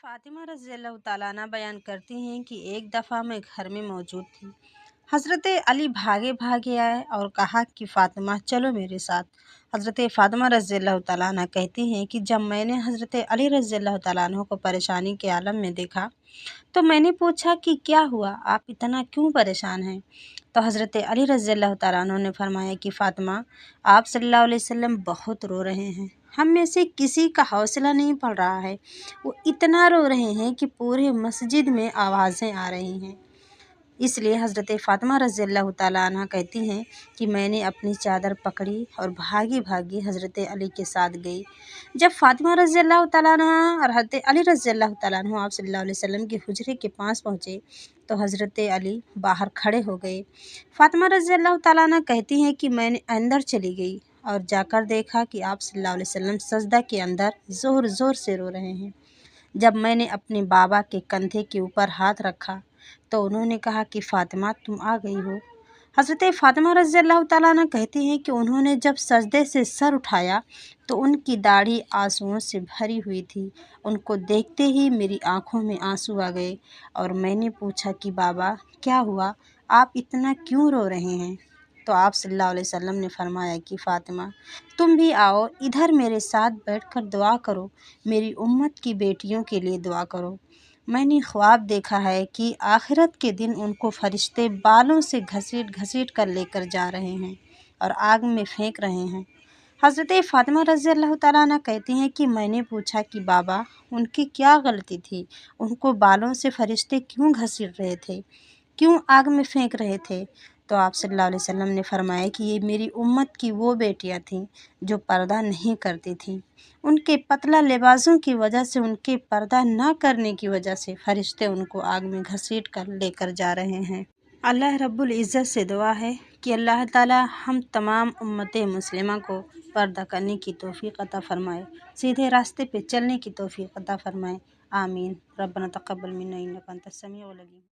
फातिमा रज़ी अल्लाह ताला अन्हा बयान करती हैं कि एक दफ़ा मैं घर में मौजूद थी। हज़रत अली भागे भागे आए और कहा कि फ़ातिमा चलो मेरे साथ। हज़रत फ़ातिमा रज़ी अल्लाह ताला अन्हा कहती हैं कि जब मैंने हज़रत अली रज़ी अल्लाह ताला अन्हु को परेशानी के आलम में देखा तो मैंने पूछा कि क्या हुआ, आप इतना क्यों परेशान हैं? तो हज़रत अली रज़ी अल्लाह ताला अन्हु ने फरमाया कि फ़ातिमा, आप सल्लल्लाहु अलैहि वसल्लम बहुत रो रहे हैं, हम में से किसी का हौसला नहीं पड़ रहा है। वो इतना रो रहे हैं कि पूरे मस्जिद में आवाज़ें आ रही हैं। इसलिए हज़रत फ़ातिमा रज़ी अल्लाह ताला अन्हा कहती हैं कि मैंने अपनी चादर पकड़ी और भागी भागी हज़रत अली के साथ गई। जब फ़ातिमा रज़ी अल्लाह ताला अन्हा और हज़रत अली रज़ी अल्लाह ताला अन्हु आप सल्लल्लाहु अलैहि वसल्लम के हुजरे के पास पहुँचे तो हज़रत अली बाहर खड़े हो गए। फ़ातिमा रज़ी अल्लाह ताला अन्हा कहती हैं कि मैंने अंदर चली गई और जाकर देखा कि आप सल्लल्लाहु अलैहि वसल्लम सजदा के अंदर ज़ोर ज़ोर से रो रहे हैं। जब मैंने अपने बाबा के कंधे के ऊपर हाथ रखा तो उन्होंने कहा कि फ़ातिमा तुम आ गई हो। हज़रत फ़ातिमा रज़ी अल्लाह ताला अन्हा कहती हैं कि उन्होंने जब सजदे से सर उठाया तो उनकी दाढ़ी आंसुओं से भरी हुई थी। उनको देखते ही मेरी आंखों में आंसू आ गए और मैंने पूछा कि बाबा क्या हुआ, आप इतना क्यों रो रहे हैं? तो आप सल्लल्लाहु अलैहि वसल्लम ने फरमाया कि फ़ातिमा तुम भी आओ, इधर मेरे साथ बैठकर दुआ करो, मेरी उम्मत की बेटियों के लिए दुआ करो। मैंने ख्वाब देखा है कि आखिरत के दिन उनको फरिश्ते बालों से घसीट घसीट कर लेकर जा रहे हैं और आग में फेंक रहे हैं। हज़रत फ़ातिमा रज़ी अल्लाह ताला अन्हा कहती हैं कि मैंने पूछा कि बाबा उनकी क्या गलती थी, उनको बालों से फरिश्ते क्यों घसीट रहे थे, क्यों आग में फेंक रहे थे? तो आप सल्लल्लाहु अलैहि वसल्लम ने फरमाया कि ये मेरी उम्मत की वो बेटियां थीं जो पर्दा नहीं करती थीं। उनके पतला लिबासों की वजह से, उनके पर्दा ना करने की वजह से फरिश्ते उनको आग में घसीट कर लेकर जा रहे हैं। अल्लाह रब्बुल इज़्ज़त से दुआ है कि अल्लाह ताला हम तमाम उम्मत मुस्लिमा को पर्दा करने की तौफ़ीक़ अता फ़रमाए, सीधे रास्ते पे चलने की तौफ़ीक़ अता फ़रमाए। आमीन। रब्बना तक़ब्बल मिन्ना इन्नका अंतस समीउल अलीम।